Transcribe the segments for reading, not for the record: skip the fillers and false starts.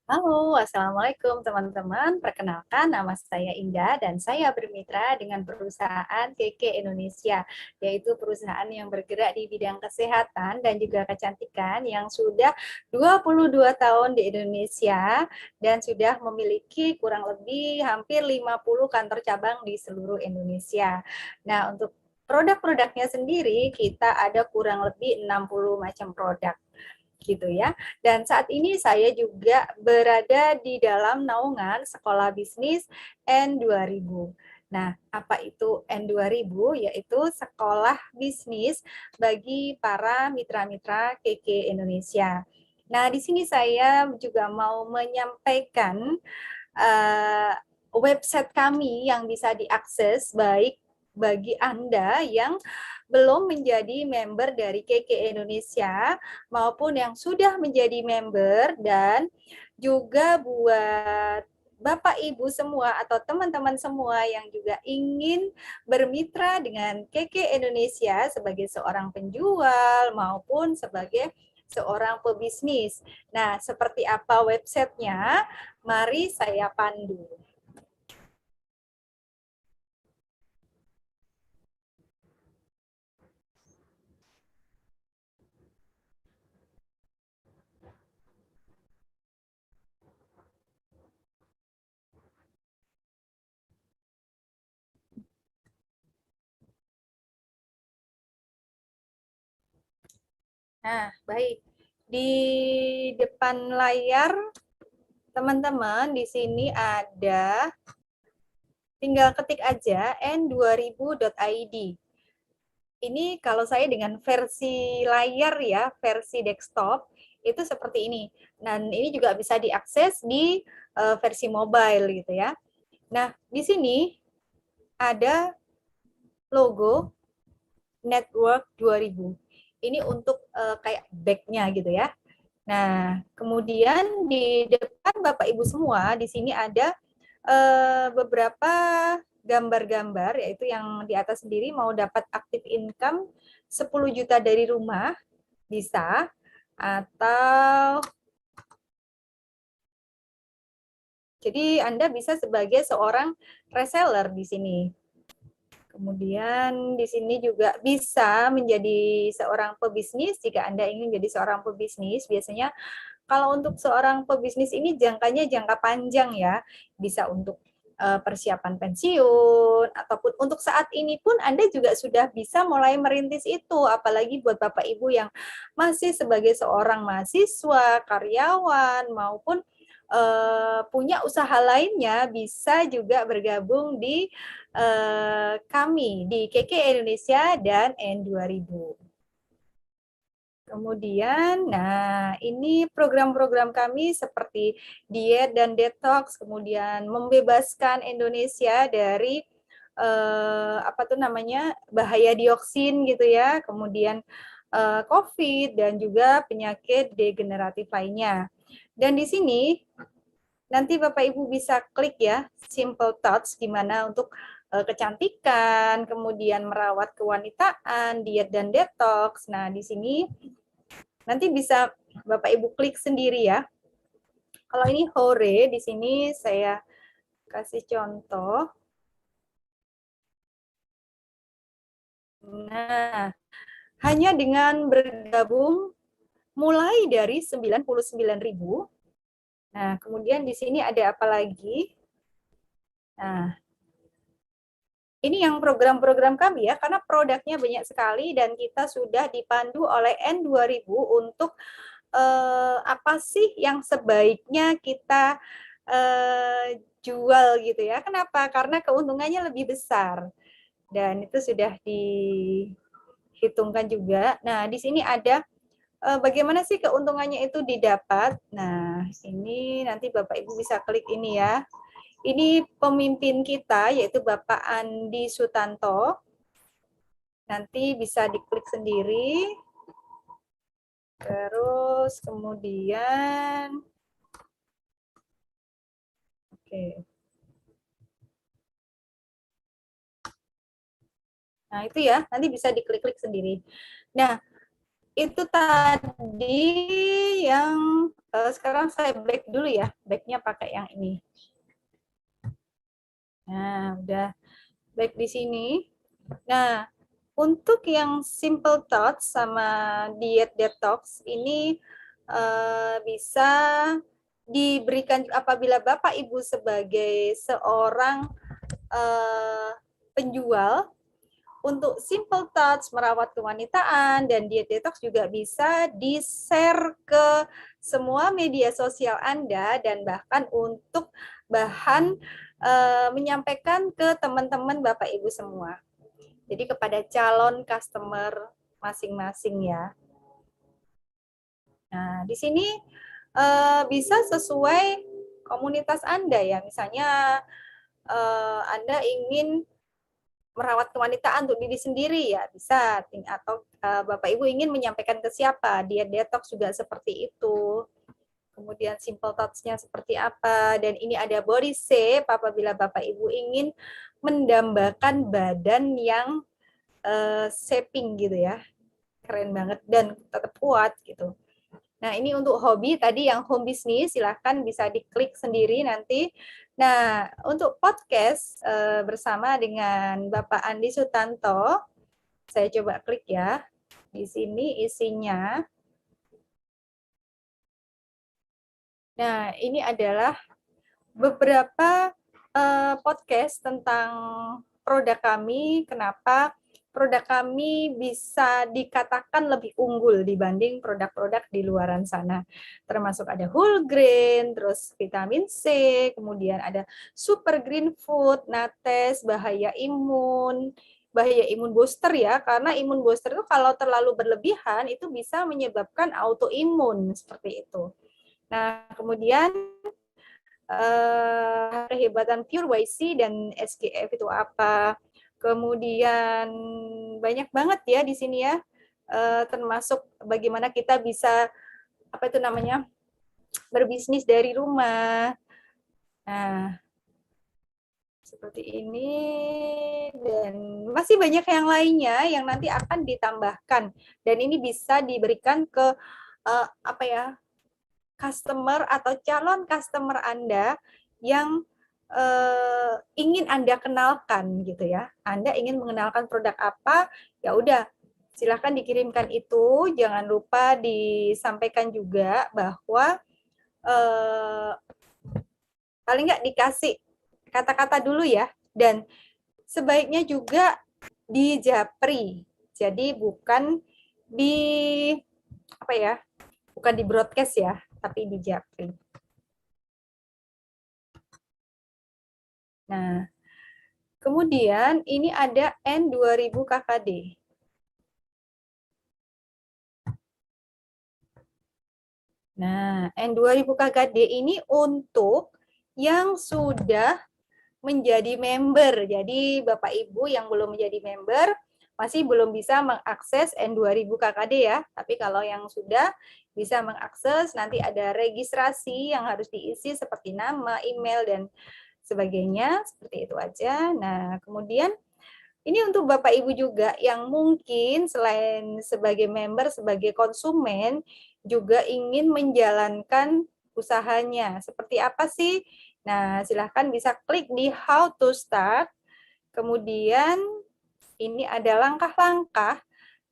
Halo, Assalamualaikum teman-teman. Perkenalkan, nama saya Indah dan saya bermitra dengan perusahaan KK Indonesia, yaitu perusahaan yang bergerak di bidang kesehatan dan juga kecantikan yang sudah 22 tahun di Indonesia dan sudah memiliki kurang lebih hampir 50 kantor cabang di seluruh Indonesia. Nah, untuk produk-produknya sendiri, kita ada kurang lebih 60 macam produk gitu ya. Dan saat ini saya juga berada di dalam naungan Sekolah Bisnis N2000. Nah, apa itu N2000? Yaitu sekolah bisnis bagi para mitra-mitra KK Indonesia. Nah, di sini saya juga mau menyampaikan uh, website kami yang bisa diakses baik bagi Anda yang belum menjadi member dari KK Indonesia maupun yang sudah menjadi member, dan juga buat Bapak Ibu semua atau teman-teman semua yang juga ingin bermitra dengan KK Indonesia sebagai seorang penjual maupun sebagai seorang pebisnis. Nah, seperti apa websitenya? Mari saya pandu. Nah, baik. Di depan layar teman-teman di sini ada, tinggal ketik aja n2000.id. Ini kalau saya dengan versi layar ya, versi desktop itu seperti ini. Dan ini juga bisa diakses di versi mobile gitu ya. Nah, di sini ada logo Network 2000. Ini untuk kayak back-nya gitu ya. Nah, kemudian di depan Bapak Ibu semua, di sini ada beberapa gambar-gambar, yaitu yang di atas sendiri mau dapat aktif income 10 juta dari rumah, bisa. Atau, jadi Anda bisa sebagai seorang reseller di sini. Kemudian di sini juga bisa menjadi seorang pebisnis jika Anda ingin menjadi seorang pebisnis. Biasanya kalau untuk seorang pebisnis ini jangkanya jangka panjang ya. Bisa untuk persiapan pensiun ataupun untuk saat ini pun Anda juga sudah bisa mulai merintis itu, apalagi buat Bapak Ibu yang masih sebagai seorang mahasiswa, karyawan maupun punya usaha lainnya, bisa juga bergabung di kami di KK Indonesia dan N2000. Kemudian, nah ini program-program kami seperti diet dan detox, kemudian membebaskan Indonesia dari apa tuh namanya, bahaya dioksin gitu ya, kemudian COVID dan juga penyakit degeneratif lainnya. Dan di sini nanti Bapak Ibu bisa klik ya, simple touch, gimana untuk kecantikan, kemudian merawat kewanitaan, diet dan detox. Nah, di sini nanti bisa Bapak Ibu klik sendiri ya. Kalau ini hore, di sini saya kasih contoh. Nah, hanya dengan bergabung mulai dari 99.000. Nah, kemudian di sini ada apa lagi? Nah, ini yang program-program kami ya, karena produknya banyak sekali dan kita sudah dipandu oleh N2000 untuk apa sih yang sebaiknya kita jual gitu ya. Kenapa? Karena keuntungannya lebih besar. Dan itu sudah dihitungkan juga. Nah, di sini ada bagaimana sih keuntungannya itu didapat. Nah, ini nanti Bapak Ibu bisa klik ini ya. Ini pemimpin kita, yaitu Bapak Andi Sutanto. Nanti bisa diklik sendiri. Terus kemudian, oke. Nah, itu ya, nanti bisa diklik-klik sendiri. Nah, itu tadi yang Sekarang saya back dulu ya, backnya pakai yang ini. Nah, udah back di sini. Nah, untuk yang simple thoughts sama diet detox ini bisa diberikan apabila Bapak Ibu sebagai seorang penjual. Untuk simple touch merawat kewanitaan dan diet detox juga bisa di-share ke semua media sosial Anda dan bahkan untuk bahan menyampaikan ke teman-teman Bapak Ibu semua. Jadi kepada calon customer masing-masing ya. Nah, di sini bisa sesuai komunitas Anda ya. Misalnya Anda ingin merawat kewanitaan untuk diri sendiri ya bisa, atau Bapak Ibu ingin menyampaikan ke siapa, diet detox juga seperti itu. Kemudian simple thoughts-nya seperti apa, dan ini ada body shape apabila Bapak Ibu ingin mendambakan badan yang shaping gitu ya, keren banget dan tetap kuat gitu. Nah, ini untuk hobi tadi yang home business, silahkan bisa diklik sendiri nanti. Nah, untuk podcast bersama dengan Bapak Andi Sutanto, saya coba klik ya. Di sini isinya. Nah, ini adalah beberapa podcast tentang produk kami, kenapa produk kami bisa dikatakan lebih unggul dibanding produk-produk di luaran sana. Termasuk ada whole grain, terus vitamin C, kemudian ada super green food, nates, bahaya imun booster ya, karena imun booster itu kalau terlalu berlebihan itu bisa menyebabkan autoimun seperti itu. Nah, kemudian kehebatan Pure YC dan SGF itu apa. Kemudian banyak banget ya di sini ya, termasuk bagaimana kita bisa apa itu namanya berbisnis dari rumah. Nah, seperti ini dan masih banyak yang lainnya yang nanti akan ditambahkan dan ini bisa diberikan ke apa ya customer atau calon customer Anda yang ingin Anda kenalkan gitu ya. Anda ingin mengenalkan produk apa, ya udah silahkan dikirimkan itu. Jangan lupa disampaikan juga bahwa paling nggak dikasih kata-kata dulu ya. Dan sebaiknya juga di japri. Jadi bukan di apa ya? Bukan di broadcast ya, tapi di japri. Nah, kemudian ini ada N2000 KKD. Nah, N2000 KKD ini untuk yang sudah menjadi member. Jadi Bapak Ibu yang belum menjadi member masih belum bisa mengakses N2000 KKD ya. Tapi kalau yang sudah bisa mengakses, nanti ada registrasi yang harus diisi seperti nama, email, dan sebagainya. Seperti itu aja. Nah, kemudian ini untuk Bapak Ibu juga yang mungkin selain sebagai member, sebagai konsumen, juga ingin menjalankan usahanya. Seperti apa sih? Nah, silahkan bisa klik di How to Start. Kemudian ini ada langkah-langkah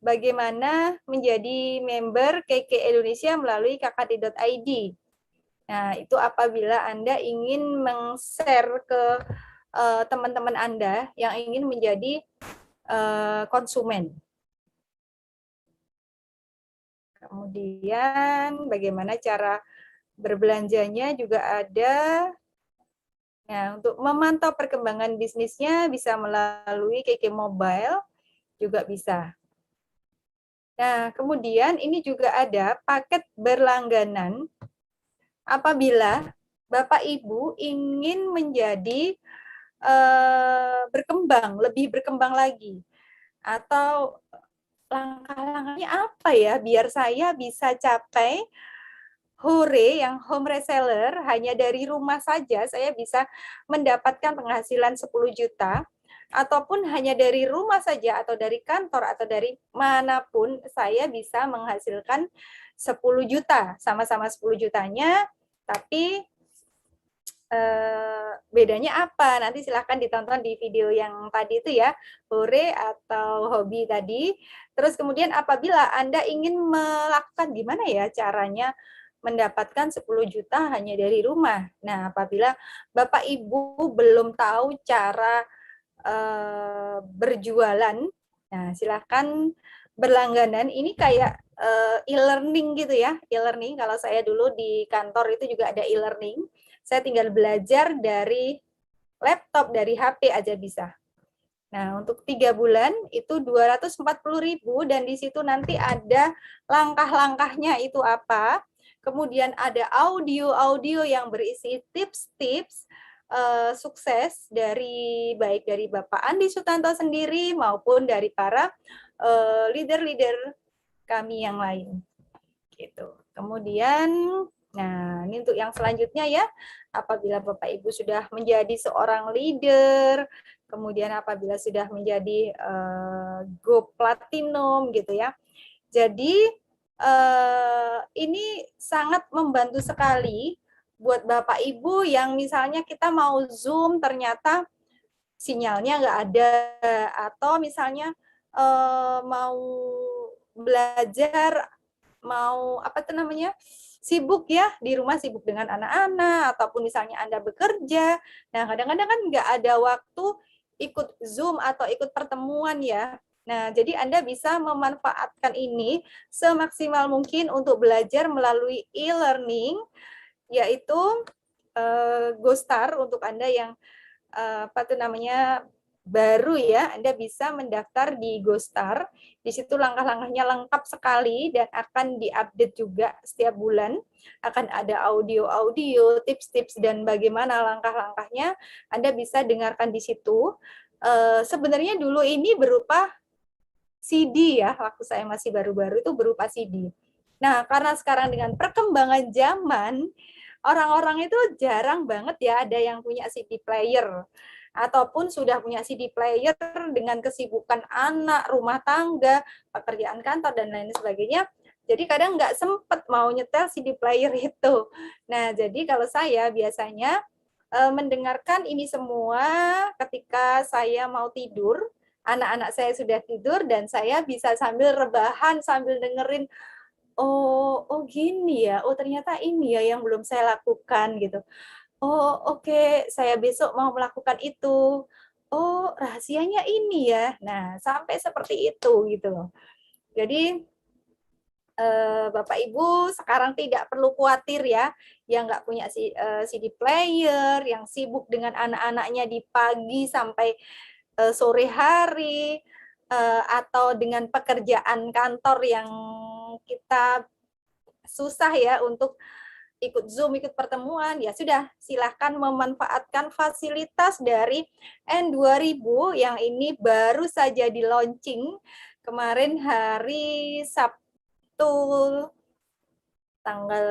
bagaimana menjadi member KK Indonesia melalui kkd.id. Nah, itu apabila Anda ingin meng-share ke teman-teman Anda yang ingin menjadi konsumen. Kemudian bagaimana cara berbelanjanya juga ada. Nah, untuk memantau perkembangan bisnisnya bisa melalui KK Mobile juga bisa. Nah, kemudian ini juga ada paket berlangganan apabila Bapak Ibu ingin menjadi berkembang, lebih berkembang lagi. Atau langkah-langkahnya apa ya biar saya bisa capai hore yang home reseller hanya dari rumah saja saya bisa mendapatkan penghasilan 10 juta. ataupun hanya dari rumah saja atau dari kantor atau dari manapun saya bisa menghasilkan 10 juta, sama-sama 10 jutanya, tapi bedanya apa? Nanti silahkan ditonton di video yang tadi itu ya, hore atau hobi tadi. Terus kemudian apabila Anda ingin melakukan gimana ya caranya mendapatkan 10 juta hanya dari rumah. Nah, apabila Bapak Ibu belum tahu cara berjualan, nah silahkan berlangganan. Ini kayak e-learning gitu ya, e-learning. Kalau saya dulu di kantor itu juga ada e-learning. Saya tinggal belajar dari laptop, dari HP aja bisa. Nah, untuk 3 bulan itu 240.000 dan di situ nanti ada langkah-langkahnya itu apa. Kemudian ada audio-audio yang berisi tips-tips sukses dari baik dari Bapak Andi Sutanto sendiri maupun dari para leader-leader kami yang lain. Gitu. Kemudian, nah ini untuk yang selanjutnya ya, apabila Bapak Ibu sudah menjadi seorang leader, kemudian apabila sudah menjadi Go Platinum gitu ya. Jadi ini sangat membantu sekali buat Bapak Ibu yang misalnya kita mau Zoom ternyata sinyalnya nggak ada, atau misalnya mau belajar, mau apa tuh namanya, sibuk ya di rumah, sibuk dengan anak-anak ataupun misalnya Anda bekerja. Nah, kadang-kadang kan nggak ada waktu ikut Zoom atau ikut pertemuan ya. Nah, jadi Anda bisa memanfaatkan ini semaksimal mungkin untuk belajar melalui e-learning, yaitu GoStar. Untuk Anda yang apa tuh namanya baru ya, Anda bisa mendaftar di GoStar. Di situ langkah-langkahnya lengkap sekali dan akan diupdate juga setiap bulan. Akan ada audio-audio, tips-tips dan bagaimana langkah-langkahnya. Anda bisa dengarkan di situ. Sebenarnya dulu ini berupa CD ya, waktu saya masih baru-baru itu berupa CD. Nah, karena sekarang dengan perkembangan zaman, orang-orang itu jarang banget ya ada yang punya CD player ataupun sudah punya CD player dengan kesibukan anak, rumah tangga, pekerjaan kantor dan lain sebagainya. Jadi kadang nggak sempet mau nyetel CD player itu. Nah, jadi kalau saya biasanya mendengarkan ini semua ketika saya mau tidur, anak-anak saya sudah tidur dan saya bisa sambil rebahan, sambil dengerin, oh gini ya, oh ternyata ini ya yang belum saya lakukan gitu. Oh oke, saya besok mau melakukan itu. Oh rahasianya ini ya. Nah sampai seperti itu gitu loh. Jadi Bapak Ibu sekarang tidak perlu khawatir ya, yang nggak punya CD player, yang sibuk dengan anak-anaknya di pagi sampai sore hari, atau dengan pekerjaan kantor yang kita susah ya untuk ikut Zoom, ikut pertemuan, ya sudah, silahkan memanfaatkan fasilitas dari N2000 yang ini baru saja di launching kemarin hari Sabtu tanggal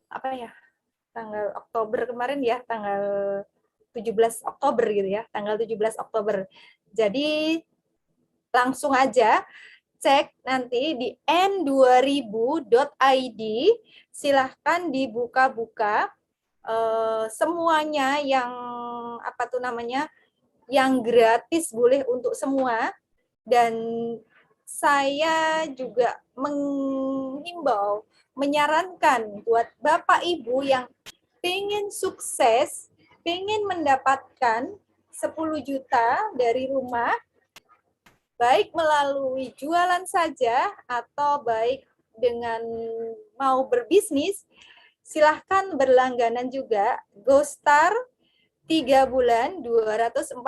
apa ya? Tanggal Oktober kemarin ya, tanggal 17 Oktober gitu ya, tanggal 17 Oktober. Jadi langsung aja cek nanti di n2000.id, silahkan dibuka-buka semuanya yang apa tuh namanya, yang gratis boleh untuk semua. Dan saya juga menghimbau, menyarankan buat Bapak Ibu yang pengen sukses, pengen mendapatkan 10 juta dari rumah, baik melalui jualan saja atau baik dengan mau berbisnis, silahkan berlangganan juga. GoStar 3 bulan 240.000.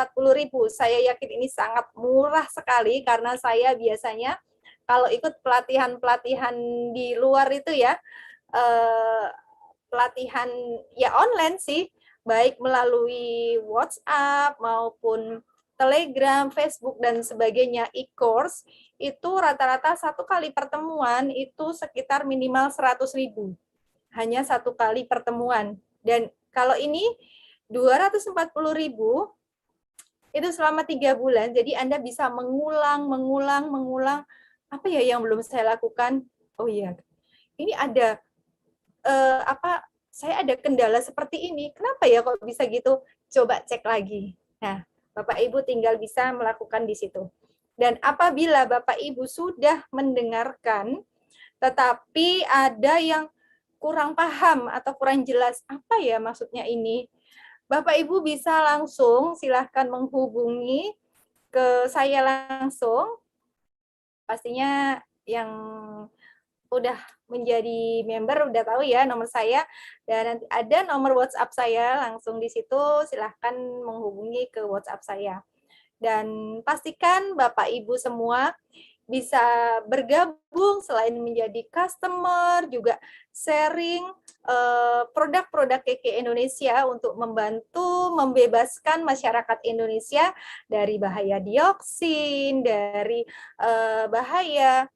Saya yakin ini sangat murah sekali karena saya biasanya kalau ikut pelatihan-pelatihan di luar itu ya, pelatihan ya online sih, baik melalui WhatsApp maupun Telegram, Facebook, dan sebagainya, e-course, itu rata-rata satu kali pertemuan itu sekitar minimal 100.000. Hanya satu kali pertemuan. Dan kalau ini 240.000 Itu selama 3 bulan, jadi Anda bisa mengulang, apa ya yang belum saya lakukan? Oh iya, ini ada, saya ada kendala seperti ini, kenapa ya kok bisa gitu? Coba cek lagi. Nah, Bapak Ibu tinggal bisa melakukan di situ. Dan apabila Bapak Ibu sudah mendengarkan, tetapi ada yang kurang paham atau kurang jelas, apa ya maksudnya ini? Bapak Ibu bisa langsung silahkan menghubungi ke saya langsung, pastinya yang udah menjadi member udah tahu ya nomor saya, dan nanti ada nomor WhatsApp saya langsung di situ, silahkan menghubungi ke WhatsApp saya. Dan pastikan Bapak Ibu semua bisa bergabung selain menjadi customer, juga sharing produk-produk KK Indonesia untuk membantu membebaskan masyarakat Indonesia dari bahaya dioksin, dari bahaya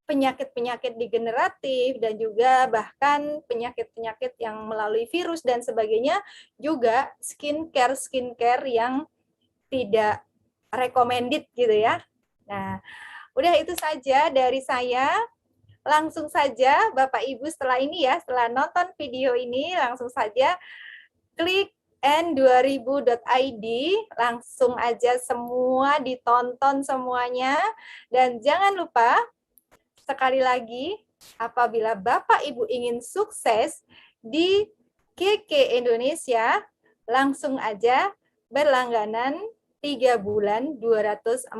penyakit-penyakit degeneratif, dan juga bahkan penyakit-penyakit yang melalui virus dan sebagainya, juga skincare yang tidak recommended gitu ya. Nah, udah itu saja dari saya. Langsung saja Bapak Ibu setelah ini ya, setelah nonton video ini langsung saja klik n2000.id, langsung aja semua ditonton semuanya. Dan jangan lupa, sekali lagi, apabila Bapak Ibu ingin sukses di KK Indonesia, langsung aja berlangganan 3 bulan 240.000.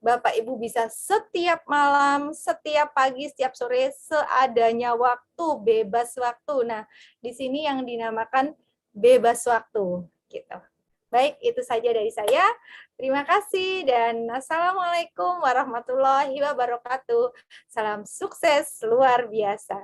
Bapak Ibu bisa setiap malam, setiap pagi, setiap sore, seadanya waktu, bebas waktu. Nah, di sini yang dinamakan bebas waktu, gitu. Baik, itu saja dari saya. Terima kasih dan assalamualaikum warahmatullahi wabarakatuh. Salam sukses luar biasa.